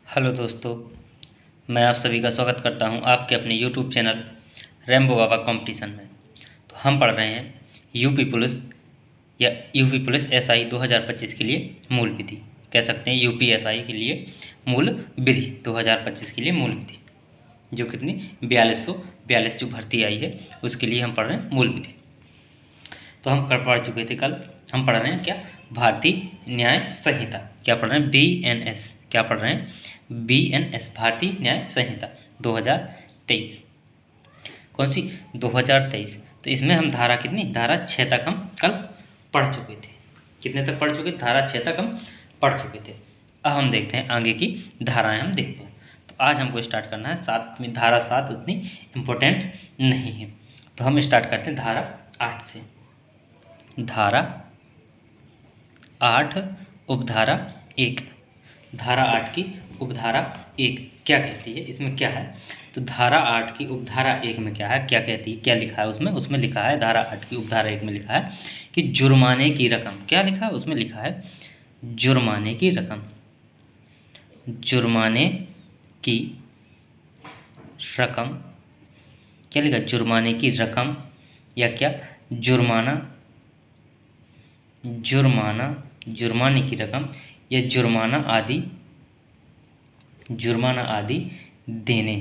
Hello दोस्तों, मैं आप सभी का स्वागत करता हूं आपके अपने यूट्यूब चैनल रैम्बो बाबा कंपटीशन में। तो हम पढ़ रहे हैं यूपी पुलिस या यूपी पुलिस एसआई 2025 के लिए मूल विधि, कह सकते हैं यूपी एसआई के लिए मूल विधि 2025 के लिए मूल विधि, जो कितनी 4242 जो भर्ती आई है उसके लिए हम पढ़ रहे हैं मूल विधि। तो हम पढ़ चुके थे कल, हम पढ़ रहे हैं क्या, भारतीय न्याय संहिता। क्या पढ़ रहे हैं, BNS। क्या पढ़ रहे हैं, BNS भारतीय न्याय संहिता 2023। कौन सी, 2023। तो इसमें हम धारा कितनी, धारा 6 तक हम कल पढ़ चुके थे। कितने तक पढ़ चुके, धारा 6 तक हम पढ़ चुके थे। अब हम देखते हैं आगे की धाराएं, हम देखते हैं। तो आज हमको स्टार्ट करना है 7 में, धारा 7 उतनी इम्पोर्टेंट नहीं है, तो हम स्टार्ट करते हैं धारा 8 से। धारा 8 उपधारा 1। धारा 8 की उपधारा 1 क्या कहती है, इसमें क्या है। तो धारा 8 की उपधारा 1 में क्या है, क्या कहती है, क्या लिखा है उसमें। उसमें लिखा है, धारा 8 की उपधारा 1 में लिखा है कि जुर्माने की रकम, क्या लिखा है उसमें, लिखा है जुर्माने की रकम। जुर्माने की रकम, क्या लिखा, जुर्माने की रकम या क्या, जुर्माना, जुर्माने की रकम या जुर्माना आदि देने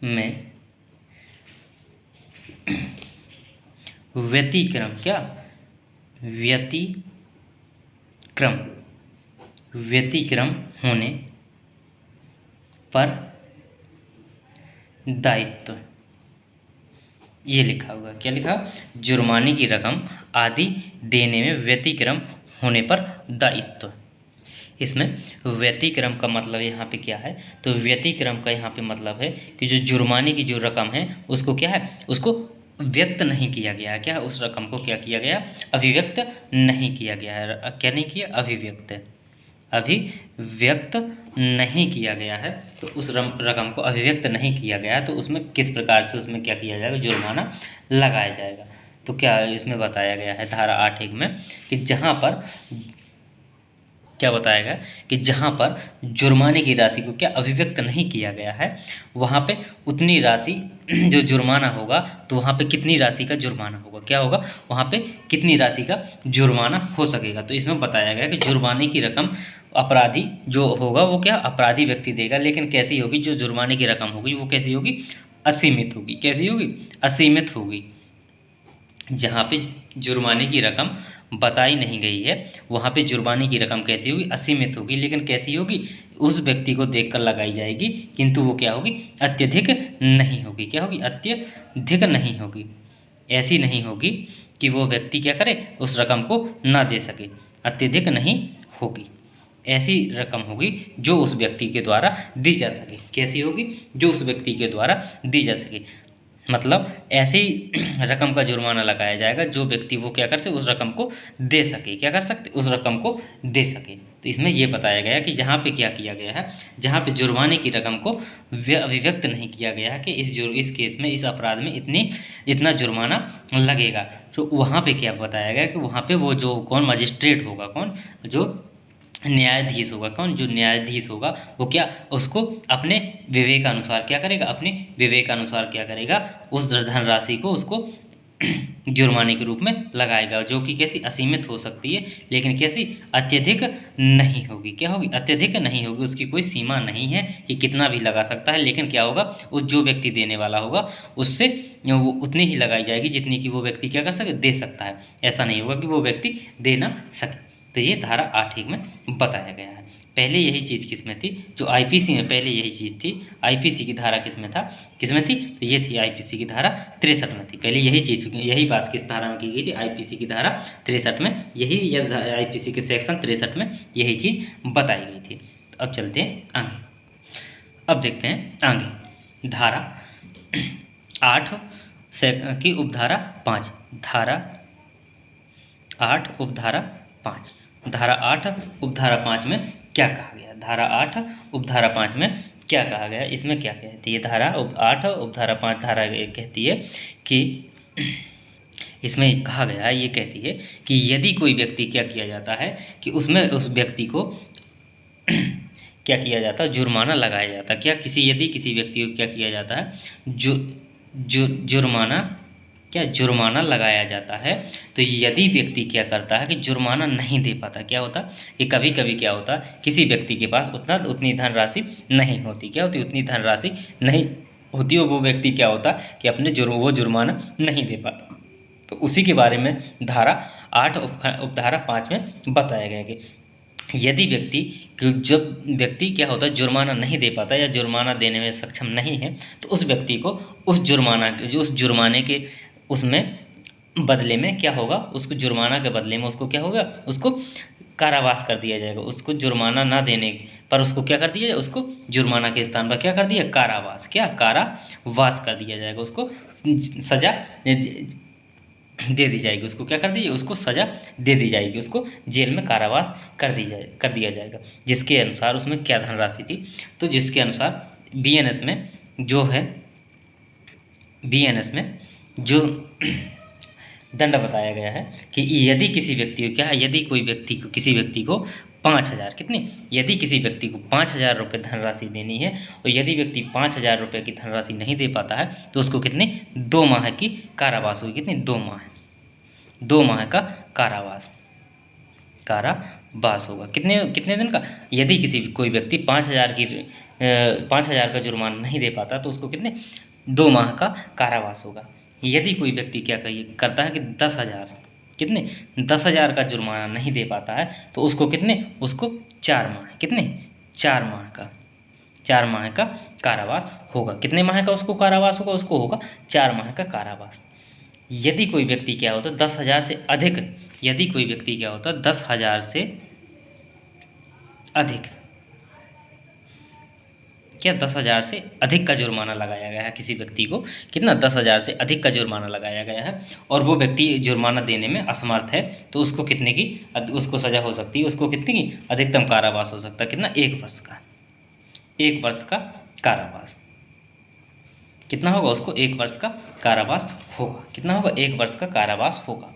में व्यतिक्रम, क्या, व्यतिक्रम होने पर दायित्व, ये लिखा हुआ है। क्या लिखा, जुर्माने की रकम आदि देने में व्यतिक्रम होने पर दायित्व। इसमें व्यतिक्रम का मतलब यहाँ पे क्या है, तो व्यतिक्रम का यहाँ पे मतलब है कि जो जुर्माने की जो रकम है उसको क्या है, उसको व्यक्त नहीं किया गया है। क्या, उस रकम को क्या किया गया, अभिव्यक्त नहीं किया गया है। क्या नहीं किया, अभिव्यक्त नहीं किया गया है। तो उस रकम को अभिव्यक्त नहीं किया गया है, तो उसमें किस प्रकार से उसमें क्या किया जाएगा, जुर्माना लगाया जाएगा। तो क्या इसमें बताया गया है धारा 8(1) में कि जहाँ पर क्या बताया गया कि जहाँ पर जुर्माने की राशि को क्या अभिव्यक्त नहीं किया गया है, वहाँ पे उतनी राशि जो जुर्माना होगा, तो वहाँ पे कितनी राशि का जुर्माना होगा, क्या होगा, वहाँ पे कितनी राशि का जुर्माना हो सकेगा। तो इसमें बताया गया कि जुर्माने की रकम अपराधी जो होगा वो क्या, अपराधी व्यक्ति देगा, लेकिन कैसी होगी, जो जुर्माने की रकम होगी वो कैसी होगी, असीमित होगी। कैसी होगी, असीमित होगी। जहाँ पे जुर्माने की रकम बताई नहीं गई है वहाँ पे जुर्माने की रकम कैसी होगी, असीमित होगी, लेकिन कैसी होगी, उस व्यक्ति को देखकर लगाई जाएगी, किंतु वो क्या होगी, अत्यधिक नहीं होगी। क्या होगी, अत्यधिक नहीं होगी। ऐसी नहीं होगी कि वो व्यक्ति क्या करे, उस रकम को ना दे सके, अत्यधिक नहीं होगी। ऐसी रकम होगी जो उस व्यक्ति के द्वारा दी जा सके। कैसी होगी, जो उस व्यक्ति के द्वारा दी जा सके, मतलब ऐसी रकम का जुर्माना लगाया जाएगा जो व्यक्ति वो क्या कर सके, उस रकम को दे सके, क्या कर सकते, उस रकम को दे सके। तो इसमें ये बताया गया कि जहाँ पे क्या किया गया है, जहाँ पे जुर्माने की रकम को अभिव्यक्त नहीं किया गया है कि इस केस में, इस अपराध में इतना जुर्माना लगेगा, तो वहाँ पे क्या बताया गया कि वहाँ पे वो जो कौन मजिस्ट्रेट होगा, कौन, जो न्यायाधीश होगा, कौन, जो न्यायाधीश होगा वो क्या, उसको अपने विवेकानुसार क्या करेगा, अपने विवेकानुसार क्या करेगा, उस धनराशि को उसको जुर्माने के रूप में लगाएगा, जो कि कैसी, असीमित हो सकती है, लेकिन कैसी, अत्यधिक नहीं होगी। क्या होगी, अत्यधिक नहीं होगी। उसकी कोई सीमा नहीं है कि कितना भी लगा सकता है, लेकिन क्या होगा, उस जो व्यक्ति देने वाला होगा उससे वो उतनी ही लगाई जाएगी जितनी कि वो व्यक्ति क्या कर सके, दे सकता है। ऐसा नहीं होगा कि वो व्यक्ति दे ना सके। तो ये धारा 8(1) में बताया गया है। पहले यही चीज़ किस में थी, जो आईपीसी में पहले यही चीज़ थी। आईपीसी की धारा किस में था, किस में थी, तो ये थी आईपीसी की धारा 63 में थी। पहले यही चीज़, यही बात किस धारा में की गई थी, आईपीसी की धारा 63 में, यही आईपीसी के सेक्शन 63 में यही चीज़ बताई गई थी। तो अब चलते हैं आगे, अब देखते हैं आगे धारा 8 की उपधारा 5। धारा 8 उपधारा 5, धारा 8 उपधारा 5 में क्या कहा गया, धारा 8 उपधारा 5 में क्या कहा गया, इसमें क्या कहती है धारा 8 उपधारा 5, धारा कहती है कि इसमें कहा गया है, ये कहती है कि यदि कोई व्यक्ति क्या किया जाता है कि उसमें उस व्यक्ति को क्या किया जाता है, जुर्माना लगाया जाता है। क्या यदि किसी व्यक्ति को क्या किया जाता है, जुर्माना, क्या जुर्माना लगाया जाता है। तो यदि व्यक्ति क्या करता है कि जुर्माना नहीं दे पाता, क्या होता कि कभी कभी क्या होता, किसी व्यक्ति के पास उतनी धनराशि नहीं होती, क्या होती, उतनी धनराशि नहीं होती, और वो व्यक्ति क्या होता कि वो जुर्माना नहीं दे पाता। तो उसी के बारे में धारा 8 उपधारा 5 में बताया गया कि यदि जब व्यक्ति क्या होता है जुर्माना नहीं दे पाता या जुर्माना देने में सक्षम नहीं है, तो उस व्यक्ति को उस जुर्माने के उसमें बदले में क्या होगा, उसको जुर्माना के बदले में उसको क्या होगा, उसको कारावास कर दिया जाएगा। उसको जुर्माना ना देने पर उसको क्या कर दिया जाए, उसको जुर्माना के स्थान पर क्या कर दिया, कारावास, क्या कारावास कर दिया जाएगा। उसको सजा दे दी जाएगी, उसको क्या कर दीजिए, उसको सजा दे दी जाएगी, उसको जेल में कारावास कर दिया जाएगा। जिसके अनुसार उसमें क्या धनराशि थी, तो जिसके अनुसार बीएनएस में जो है, बीएनएस में जो दंड बताया गया है कि यदि किसी व्यक्ति को क्या है, यदि कोई व्यक्ति को किसी व्यक्ति को 5,000 कितनी, यदि किसी व्यक्ति को 5,000 रुपये धनराशि देनी है और यदि व्यक्ति 5,000 रुपये की धनराशि नहीं दे पाता है तो उसको कितनी 2 माह की कारावास होगी। कितनी 2 माह का कारावास होगा। कितने दिन का, यदि कोई व्यक्ति 5,000 का जुर्माना नहीं दे पाता तो उसको कितने 2 माह का कारावास होगा। यदि कोई व्यक्ति क्या करता है कि 10,000 कितने 10,000 का जुर्माना नहीं दे पाता है तो उसको कितने, उसको 4 माह, कितने 4 माह का कारावास होगा। कितने माह का उसको कारावास होगा, उसको होगा 4 माह का कारावास। यदि कोई व्यक्ति क्या होता है 10,000 से अधिक, यदि कोई व्यक्ति क्या होता है 10,000 से अधिक, क्या 10,000 से अधिक का जुर्माना लगाया गया है किसी व्यक्ति को, कितना 10,000 से अधिक का जुर्माना लगाया गया है और वो व्यक्ति जुर्माना देने में असमर्थ है तो उसको कितने की, उसको सजा हो सकती है, उसको कितने की अधिकतम कारावास हो सकता है, कितना 1 वर्ष का, 1 वर्ष का कारावास। कितना होगा, उसको 1 वर्ष का कारावास होगा। कितना होगा, 1 वर्ष का कारावास होगा।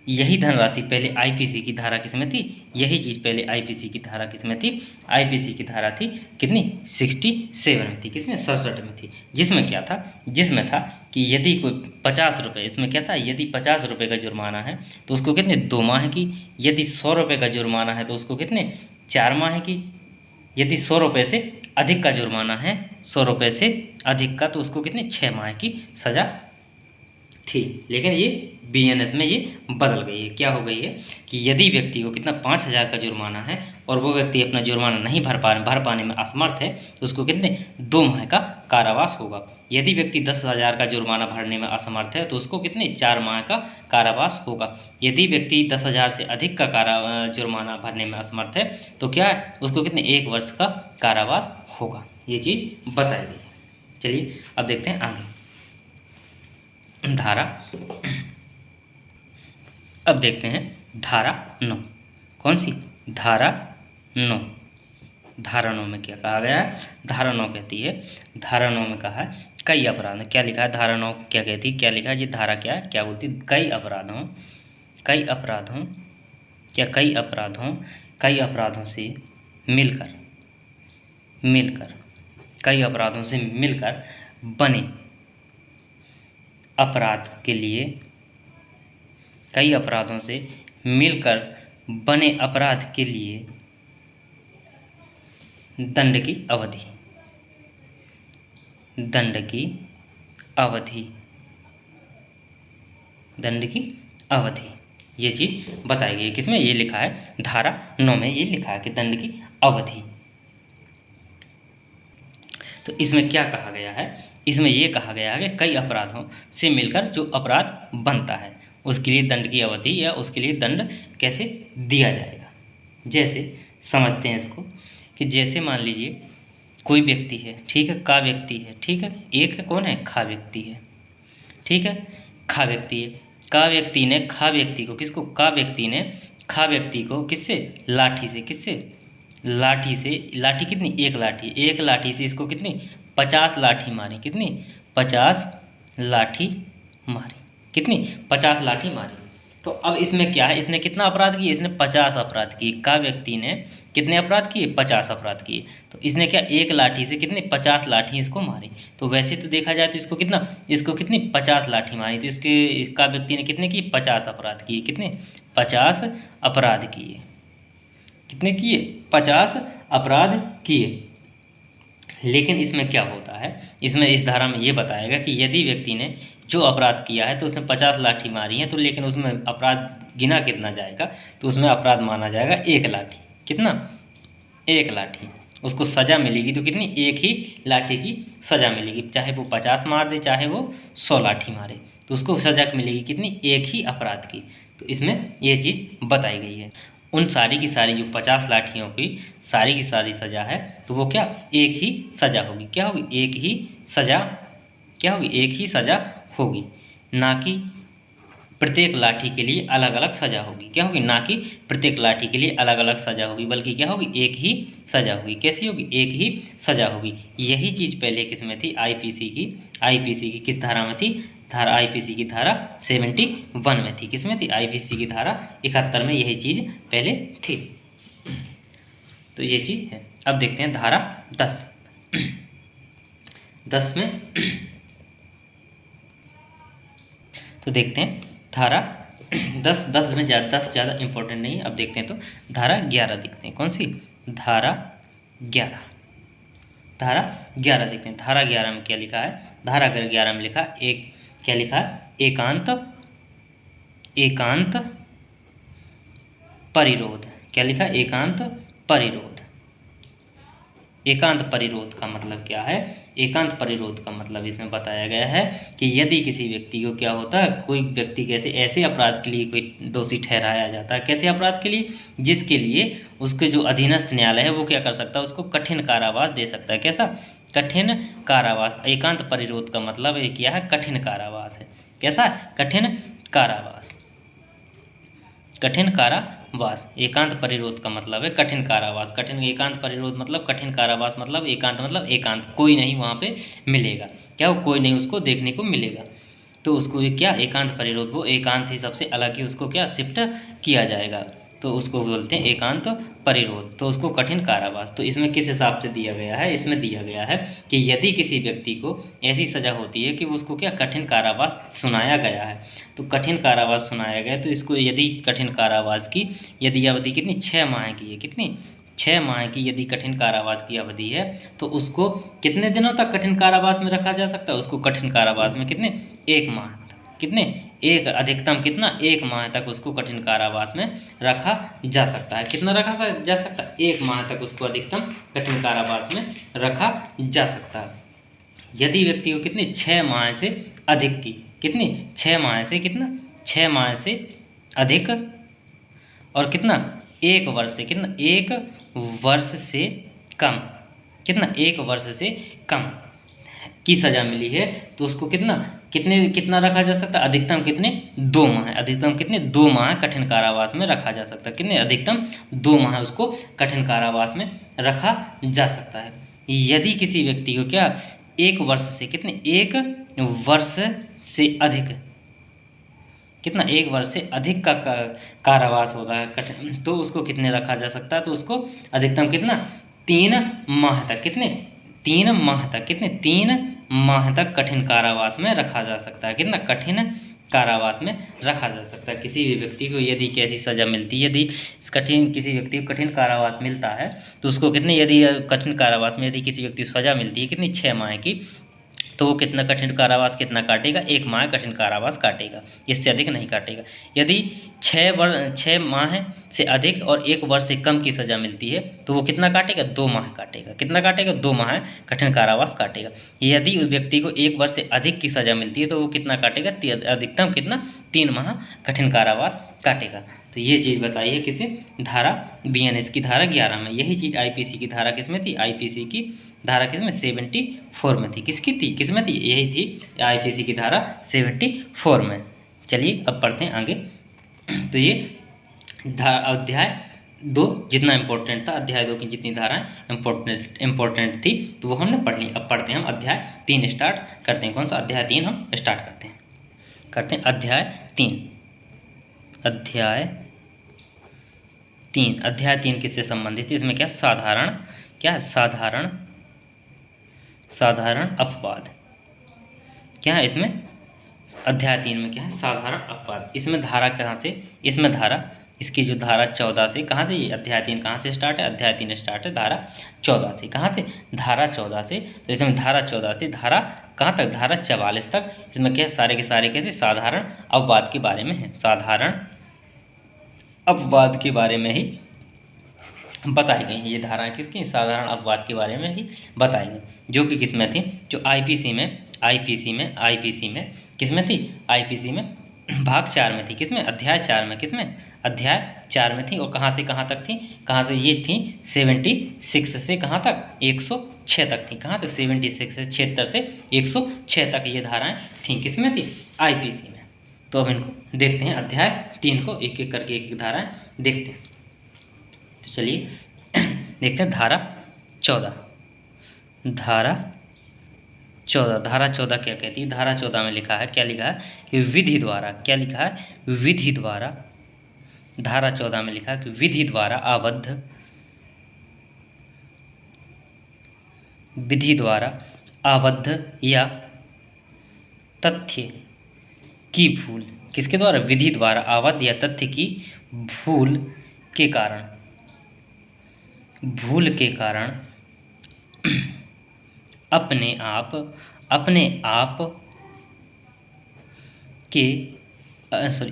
यही धनराशि पहले आईपीसी की धारा किसमें थी, यही चीज़ पहले आईपीसी की धारा किसमें थी, आईपीसी की धारा थी कितनी 67 में थी, किसमें 67 में थी। जिसमें क्या था, जिसमें था कि यदि कोई 50 रुपये, इसमें क्या था, यदि 50 रुपये का जुर्माना है तो उसको कितने 2 माह की, यदि 100 रुपये का जुर्माना है तो उसको कितने 4 माह की, यदि 100 रुपये से अधिक का जुर्माना है, 100 रुपये से अधिक का, तो उसको कितने 6 माह की सज़ा थी। लेकिन ये बीएनएस में ये बदल गई है, क्या हो गई है कि यदि व्यक्ति को कितना 5,000 का जुर्माना है और वो व्यक्ति अपना जुर्माना नहीं भर पाने में असमर्थ है तो उसको कितने 2 माह का कारावास होगा। यदि व्यक्ति 10,000 का जुर्माना भरने में असमर्थ है तो उसको कितने 4 माह का कारावास होगा। यदि व्यक्ति 10,000 से अधिक का जुर्माना भरने में असमर्थ है तो क्या है, उसको कितने 1 वर्ष का कारावास होगा। ये चीज़ बताई गई है। चलिए अब देखते हैं आगे धारा, अब देखते हैं धारा 9, कौन सी, धारा 9। धारा 9 में क्या कहा गया है, धारा 9 कहती है, धारा 9 में कहा है कई अपराध, क्या लिखा है धारा 9 क्या कहती है, क्या लिखा है ये धारा क्या है, क्या बोलती, कई अपराधों क्या कई अपराधों से मिलकर कई अपराधों से मिलकर बने अपराध के लिए, कई अपराधों से मिलकर बने अपराध के लिए दंड की अवधि, ये चीज़ बताई गई है। किसमें ये लिखा है, धारा 9 में ये लिखा है कि दंड की अवधि। तो इसमें क्या कहा गया है, इसमें ये कहा गया है कि कई अपराधों से मिलकर जो अपराध बनता है उसके लिए दंड की अवधि या उसके लिए दंड कैसे दिया जाएगा। जैसे समझते हैं इसको कि जैसे मान लीजिए कोई व्यक्ति है, ठीक है, का व्यक्ति है, ठीक है, एक है कौन है, खा व्यक्ति है, ठीक है, खा व्यक्ति है, का व्यक्ति ने खा व्यक्ति को, किसको, का व्यक्ति ने खा व्यक्ति को किससे, लाठी कितनी, एक लाठी से इसको कितनी 50 लाठी मारी, कितनी 50 लाठी मारी, कितनी 50 लाठी मारी। तो अब इसमें क्या है, इसने कितना अपराध किए, इसने 50 अपराध किए। का व्यक्ति ने कितने अपराध किए, 50 अपराध किए। तो इसने क्या, एक लाठी से कितने 50 लाठी इसको मारी। तो वैसे तो देखा जाए तो इसको कितनी 50 लाठी मारी। तो इसका व्यक्ति ने कितने किए, 50 अपराध किए। कितने, 50 अपराध किए। कितने किए, 50 अपराध किए। लेकिन इसमें क्या होता है, इसमें इस धारा में ये बताएगा कि यदि व्यक्ति ने जो अपराध किया है तो उसने 50 लाठी मारी है, तो लेकिन उसमें अपराध गिना कितना जाएगा, तो उसमें अपराध माना जाएगा 1 लाठी। कितना, 1 लाठी। उसको सज़ा मिलेगी तो कितनी, 1 ही लाठी की सज़ा मिलेगी। चाहे वो 50 मार दे, चाहे वो 100 लाठी मारे, तो उसको सज़ा मिलेगी कितनी, 1 ही अपराध की। तो इसमें ये चीज़ बताई गई है। उन सारी की सारी जो 50 लाठियों की सारी की सारी सज़ा है, तो वो क्या, 1 ही सज़ा होगी। क्या होगी, 1 ही सज़ा, क्या होगी, 1 ही सज़ा होगी। ना कि प्रत्येक लाठी के लिए अलग अलग सज़ा होगी। क्या होगी, ना कि प्रत्येक लाठी के लिए अलग अलग सज़ा होगी, बल्कि क्या होगी, 1 ही सज़ा होगी। कैसी होगी, 1 ही सज़ा होगी। यही चीज़ पहले किस में थी, आईपीसी की किस धारा में थी, धारा आईपीसी की धारा 71 में थी। किस में थी, आईपीसी की धारा 71 में यही चीज़ पहले थी। तो ये चीज़ है। अब देखते हैं धारा 10 में तो देखते हैं धारा 10 में ज़्यादा इंपॉर्टेंट नहीं है। अब देखते हैं तो धारा 11 देखते हैं। कौन सी, धारा 11 देखते हैं। धारा 11 में क्या लिखा है, धारा 11 में लिखा क्या लिखा है, एकांत परिरोध। क्या लिखा, एकांत परिरोध। एकांत परिरोध का मतलब क्या है, एकांत परिरोध का मतलब इसमें बताया गया है कि यदि किसी व्यक्ति को क्या होता है, कोई व्यक्ति कैसे ऐसे अपराध के लिए कोई दोषी ठहराया जाता है, कैसे अपराध के लिए, जिसके लिए उसके जो अधीनस्थ न्यायालय है वो क्या कर सकता है, उसको कठिन कारावास दे सकता है। कैसा, कठिन कारावास। एकांत परिरोध का मतलब ये क्या है, कठिन कारावास है। कैसा, कठिन कारावास। कठिन कारावास, एकांत परिरोध का मतलब है कठिन कारावास। कठिन एकांत परिरोध मतलब कठिन कारावास, मतलब एकांत मतलब एकांत, कोई नहीं वहाँ पे मिलेगा। क्या हो, कोई नहीं उसको देखने को मिलेगा। तो उसको क्या, एकांत परिरोध, वो एकांत ही सबसे अलग ही उसको क्या शिफ्ट किया जाएगा, तो उसको बोलते हैं एकांत परिरोध। तो उसको कठिन कारावास। तो इसमें किस हिसाब से दिया गया है, इसमें दिया गया है कि यदि किसी व्यक्ति को ऐसी सज़ा होती है कि उसको क्या कठिन कारावास सुनाया गया है, तो कठिन कारावास सुनाया गया, तो इसको यदि कठिन कारावास की यदि अवधि कितनी, 6 माह की है। कितनी, 6 माह की यदि कठिन कारावास की अवधि है, तो उसको कितने दिनों तक कठिन कारावास में रखा जा सकता है, उसको कठिन कारावास में कितने, 1 माह तक। कितने, एक अधिकतम कितना, 1 माह तक उसको कठिन कारावास में रखा जा सकता है। कितना रखा जा सकता है, 1 माह तक उसको अधिकतम कठिन कारावास में रखा जा सकता है। यदि व्यक्ति को कितने, 6 माह से अधिक की, कितनी, 6 माह से कितना, 6 माह से अधिक और कितना, 1 वर्ष से कितना, 1 वर्ष से कम, कितना, 1 वर्ष से कम की सज़ा मिली है, तो उसको कितना रखा जा सकता है, अधिकतम कितने, 2 माह। अधिकतम कितने, 2 माह कठिन कारावास में रखा जा सकता है। कितने, अधिकतम 2 माह उसको कठिन कारावास में रखा जा सकता है। यदि किसी व्यक्ति को क्या, 1 वर्ष से कितने, 1 वर्ष से अधिक, कितना, 1 वर्ष से अधिक का कारावास होता है कठिन, तो उसको कितने रखा जा सकता है, तो उसको अधिकतम कितना, 3 माह तक, कितने, 3 माह तक, कितने, 3 माह तक कठिन कारावास में रखा जा सकता है। कितना, कठिन कारावास में रखा जा सकता है। किसी भी व्यक्ति को यदि कैसी सज़ा मिलती है, यदि किसी व्यक्ति को कठिन कारावास मिलता है, तो उसको कितने, यदि कठिन कारावास में यदि किसी व्यक्ति को सज़ा मिलती है कितनी, 6 माह की, तो वो कितना कठिन कारावास कितना काटेगा, 1 माह कठिन कारावास काटेगा, इससे अधिक नहीं काटेगा। यदि 6 माह से अधिक और 1 वर्ष से कम की सज़ा मिलती है, तो वो कितना काटेगा, 2 माह काटेगा। कितना काटेगा, 2 माह कठिन कारावास काटेगा। यदि उस व्यक्ति को 1 वर्ष से अधिक की सज़ा मिलती है, तो वो कितना काटेगा, अधिकतम कितना, 3 माह कठिन कारावास काटेगा। तो ये चीज़ बताई है किसी धारा BNS की धारा 11 में। यही चीज़ आईपीसी की धारा किस में थी, आईपीसी की धारा किस में, 74 में थी। किसकी थी, किस में थी, यही थी आईपीसी की धारा 74 में। चलिए अब पढ़ते हैं आगे। तो ये अध्याय 2 जितना इम्पोर्टेंट था, अध्याय 2 की जितनी धाराएं इम्पोर्टेंट थी, तो वो हमने पढ़ ली। अब पढ़ते हैं हम अध्याय 3 स्टार्ट करते हैं। कौन सा, अध्याय 3 हम स्टार्ट करते हैं अध्याय 3। अध्याय 3, अध्याय 3 किससे संबंधित है? इसमें क्या साधारण, क्या साधारण, साधारण अपवाद, क्या है इसमें अध्याय 3 में क्या है साधारण अपवाद। इसमें धारा कहाँ से, इसमें धारा, इसकी जो धारा 14 से, कहाँ से, ये अध्याय 3 कहाँ से स्टार्ट है, अध्याय 3 स्टार्ट है धारा 14 से, कहाँ से, धारा 14 से। तो इसमें धारा 14 से धारा कहाँ तक, धारा 44 तक। इसमें क्या सारे के सारे कैसे साधारण अपवाद के बारे में है, साधारण अपवाद के बारे में ही बताई गई हैं। ये धाराएं किसकी, साधारण अपवाद के बारे में ही बताई गई, जो कि किस में थी, जो आईपीसी में किस में थी, आईपीसी में भाग 4 में थी, किस में, अध्याय 4 में, किस में, अध्याय 4 में थी। और कहाँ से कहाँ तक थी, कहाँ से ये थी 76 से कहाँ तक, 106 तक थी। कहाँ तक, 76 से 76 से 106 तक ये धाराएं थी, किस में थी, आईपीसी में। तो अब इनको देखते हैं, अध्याय 3 को एक एक करके एक एक धाराएं देखते हैं। तो चलिए देखते हैं धारा 14, धारा 14 क्या कहती है। धारा 14 में लिखा है, क्या लिखा है कि विधि द्वारा, क्या लिखा है, विधि द्वारा, धारा 14 में लिखा है कि विधि द्वारा आबद्ध, विधि द्वारा आबद्ध या तथ्य की भूल, किसके द्वारा, विधि द्वारा आबद्ध या तथ्य की भूल के कारण, भूल के कारण अपने आप के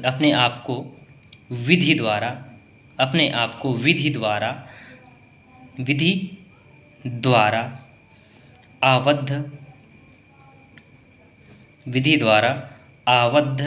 अपने आप को विधि द्वारा, अपने आप को विधि द्वारा आबद्ध, विधि द्वारा आबद्ध